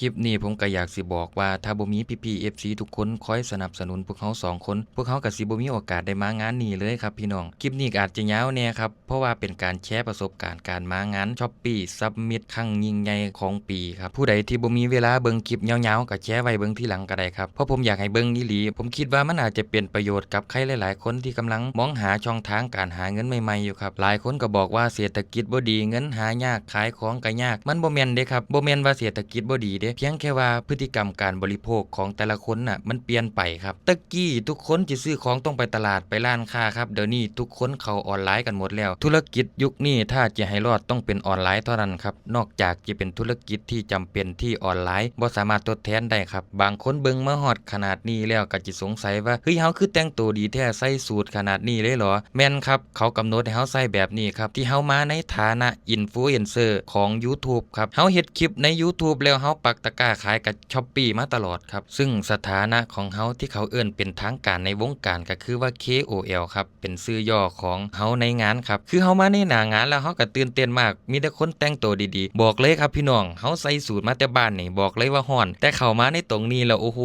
ลิปนี้ผมก็อยากสิบอกว่าถ้าบ่มีพี่ๆ FC ทุกคนคอยสนับสนุนพวกเขา2คนพวกเขาก็สิบ่มีโอกาสได้มางานนี้เลยครับพี่น้องคลิปนี้ก็อาจจะยาวแน่ครับเพราะว่าเป็นการแชร์ประสบการณ์การมางาน Shopee Summit ครั้งยิ่งใหญ่ของปีครับผู้ใดที่บ่มีเวลาเบิ่งคลิปยาวๆก็แชร์ไว้เบิ่งทีหลังก็ได้ครับเพราะผมอยากให้เบิ่งอีหลีผมคิดว่ามันอาจจะเป็นประโยชน์กับใครหลายๆคนที่กำลังมองหาช่องทางการหาเงินใหม่ๆอยู่ครับหลายคนก็บอกว่าเศรษฐกิจบ่ดีเงินหายากขายของก็ยากมันบ่แม่นเด้ครับบ่แม่นว่าเศรษฐกิจบ่ดีเด้เพียงแค่ว่าพฤติกรรมการบริโภคของแต่ละคนน่ะมันเปลี่ยนไปครับตะกี้ทุกคนสิซื้อของต้องไปตลาดไปร้านค้าครับเดี๋ยวนี้ทุกคนเข้าออนไลน์กันหมดแล้วธุรกิจยุคนี้ถ้าจะให้รอดต้องเป็นออนไลน์เท่านั้นครับนอกจากจะเป็นธุรกิจที่จำเป็นที่ออนไลน์บ่สามารถทดแทนได้ครับบางคนเบิ่งมาฮอดขนาดนี้แล้วก็สิสงสัยว่าเฮ้ยเฮาคือแต่งตัวดีแท้ใส่สูทขนาดนี้เลยเหรอแม่นครับเขากำหนดให้เฮาใส่แบบนี้ครับที่เฮามาในฐานะอินฟลูเอนเซอร์ของ YouTube ครับเฮาเฮ็ดคลิปใน YouTube แล้วเฮาปักตะกร้าขายกับ Shopee มาตลอดครับซึ่งสถานะของเฮาที่เขาเอิ้นเป็นทางการในวงการก็คือว่า KOL ครับเป็นชื่อย่อของเฮาในงานครับคือเฮามาในหน้างานแล้วเฮาก็ตื่นเต้นมากมีแต่คนแต่งตัวดีๆบอกเลยครับพี่น้องเฮาใส่สูทมาแต่บ้านนี่บอกเลยว่าร้อนแต่เข้ามาในตรงนี้แล้วโอ้โห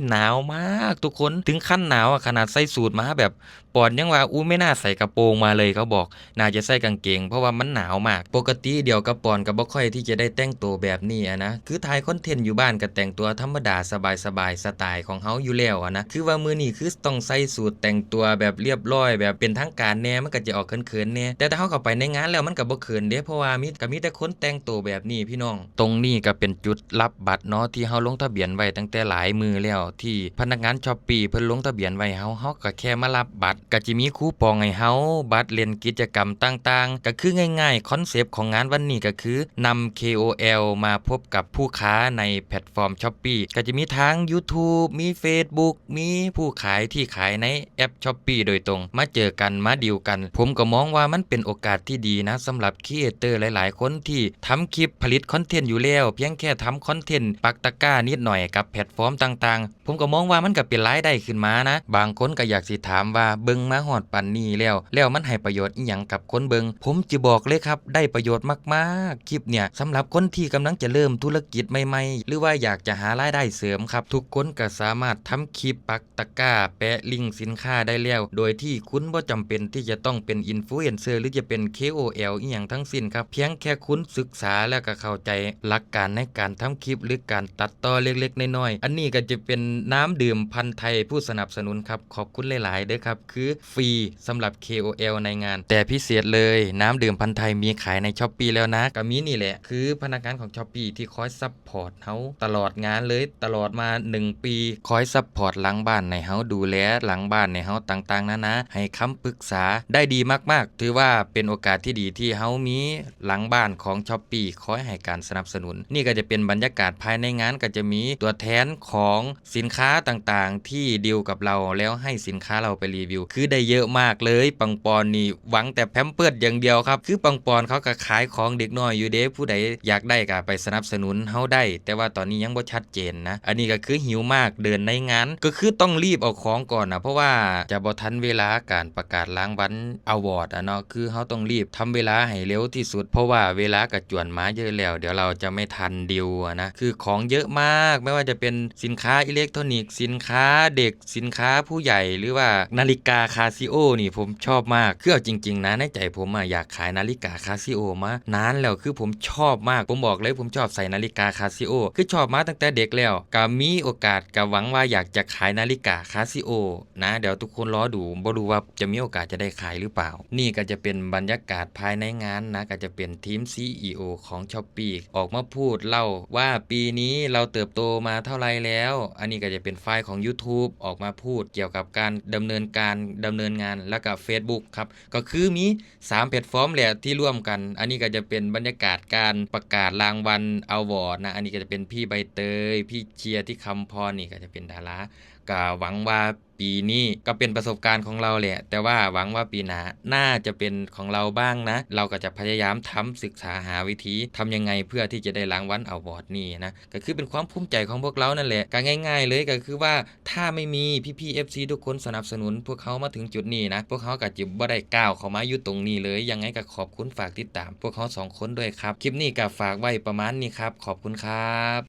หนาวมากทุกคนถึงขั้นหนาวขนาดใส่สูทมาแบบปอนยังว่าอู้ไม่น่าใส่กระโปรงมาเลยเขาบอกน่าจะใส่กางเกงเพราะว่ามันหนาวมากปกติเดี๋ยวกับปอนก็บ่ค่อยที่จะได้แต่งตัวแบบนี้นะคือถ่ายคอนเทนต์อยู่บ้านก็แต่งตัวธรรมดาสบายๆสไตล์ของเฮาอยู่แล้วนะคือว่ามื้อนี้คือต้องใส่สูทแต่งตัวแบบเรียบร้อยแบบเป็นทางการแน่มันก็จะออกเขินๆแน่แต่ถ้าเฮาเข้าไปในงานแล้วมันก็บ่เขินเด้เพราะว่ามีแต่คนแต่งตัวแบบนี้พี่น้องตรงนี้ก็เป็นจุดรับบัตรเนาะที่เฮาลงทะเบียนไว้ตั้งแต่หลายมื้อแล้วที่พนักงาน Shopee เพิ่นลงทะเบียนไว้เฮาก็แค่มารับบัตรก็จะมีคูปองให้เฮาบัตรเล่นกิจกรรมต่างๆก็คือง่ายๆคอนเซปต์ของงานวันนี้ก็คือนำ KOL มาพบกับผู้ค้าในแพลตฟอร์ม Shopee ก็จะมีทั้ง YouTube มี Facebook มีผู้ขายที่ขายในแอป Shopee โดยตรงมาเจอกันมาดีลกันผมก็มองว่ามันเป็นโอกาสที่ดีนะสำหรับครีเอเตอร์หลายๆคนที่ทำคลิปผลิตคอนเทนต์อยู่แล้วเพียงแค่ทำคอนเทนต์ปักตะกร้านิดหน่อยกับแพลตฟอร์มต่างๆผมก็มองว่ามันก็เป็นรายได้ขึ้นมานะบางคนก็อยากสิถามว่าเบิ่งมาฮอดปานนี้แล้วมันให้ประโยชน์อีหยังกับคนเบิ่งผมจะบอกเลยครับได้ประโยชน์มากๆคลิปเนี่ยสำหรับคนที่กำลังจะเริ่มธุรกิจใหม่ๆหรือว่าอยากจะหารายได้เสริมครับทุกคนก็สามารถทำคลิปปักตะกร้าแปะลิงก์สินค้าได้แล้วโดยที่คุณบ่จำเป็นที่จะต้องเป็นอินฟลูเอนเซอร์หรือจะเป็น KOL อีหยังทั้งสิ้นครับเพียงแค่คุณศึกษาแล้วก็เข้าใจหลักการในการทำคลิปหรือการตัดต่อเล็กๆน้อยๆอันนี้ก็จะเป็นน้ำดื่มพันธุ์ไทยผู้สนับสนุนครับขอบคุณหลายๆเด้อครับคือฟรีสำหรับ KOL ในงานแต่พิเศษเลยน้ำดื่มพันธุ์ไทยมีขายใน Shopee แล้วนะก็มีนี่แหละคือพนักงานของ Shopee ที่คอยซัพพอร์ตเฮาตลอดงานเลยตลอดมา1ปีคอยซัพพอร์ตหลังบ้านให้เฮาดูแลหลังบ้านให้เฮาต่างๆนะให้คำปรึกษาได้ดีมากๆถือว่าเป็นโอกาสที่ดีที่เฮามีหลังบ้านของ Shopee คอยให้การสนับสนุนนี่ก็จะเป็นบรรยากาศภายในงานก็จะมีตัวแทนของสินค้าต่างๆที่ดีลกับเราแล้วให้สินค้าเราไปรีวิวคือได้เยอะมากเลยปังปอนนี่หวังแต่แพมเพิร์สอย่างเดียวครับคือปังปอนเขาก็ขายของเด็กน้อยอยู่เด้ผู้ใดอยากได้ก็ไปสนับสนุนเฮาได้แต่ว่าตอนนี้ยังบ่ชัดเจนนะอันนี้ก็คือหิวมากเดินในงานก็คือต้องรีบเอาของก่อนนะเพราะว่าจะบ่ทันเวลาการประกาศรางวัลอวอร์ดเนาะคือเฮาต้องรีบทำเวลาให้เร็วที่สุดเพราะว่าเวลาก็จวนมาเยอะแล้วเดี๋ยวเราจะไม่ทันดิวนะคือของเยอะมากไม่ว่าจะเป็นสินค้าอิเล็กทรอนิกส์สินค้าเด็กสินค้าผู้ใหญ่หรือว่านาฬิกาคาซิโอนี่ผมชอบมากคือเอาจริงๆนะในใจผมอยากขายนาฬิกาคาซิโอมานานแล้วคือผมชอบมากผมบอกเลยผมชอบใส่นาฬิกาคาซิโอคือชอบมาตั้งแต่เด็กแล้วก็มีโอกาสก็หวังว่าอยากจะขายนาฬิกาคาซิโอนะเดี๋ยวทุกคนรอดูบ่รู้ว่าจะมีโอกาสจะได้ขายหรือเปล่านี่ก็จะเป็นบรรยากาศภายในงานนะก็จะเป็นทีม CEO ของ Shopee ออกมาพูดเล่าว่าปีนี้เราเติบโตมาเท่าไรแล้วอันนี้ก็จะเป็นไฟล์ของ YouTube ออกมาพูดเกี่ยวกับการดำเนินงานแล้วก็ Facebook ครับก็คือมี3แพลตฟอร์มแหละที่ร่วมกันอันนี้ก็จะเป็นบรรยากาศการประกาศรางวัลอวอร์ดนะอันนี้ก็จะเป็นพี่ใบเตยพี่เชียร์ที่คำพรนี่ก็จะเป็นดาราก็หวังว่าปีนี้ก็เป็นประสบการณ์ของเราแหละแต่ว่าหวังว่าปีหน้าน่าจะเป็นของเราบ้างนะเราก็จะพยายามศึกษาหาวิธีทำยังไงเพื่อที่จะได้รางวัลอวอร์ดนี่นะก็คือเป็นความภูมิใจของพวกเรานั่นแหละก็ง่ายๆเลยก็คือว่าถ้าไม่มีพี่ๆ FC ทุกคนสนับสนุนพวกเขามาถึงจุดนี้นะพวกเขาก็จะบ่ได้ก้าวเข้ามาอยู่ตรงนี้เลยยังไงก็ขอบคุณฝากติดตามพวกเขา2คนด้วยครับคลิปนี้ก็ฝากไว้ประมาณนี้ครับขอบคุณครับ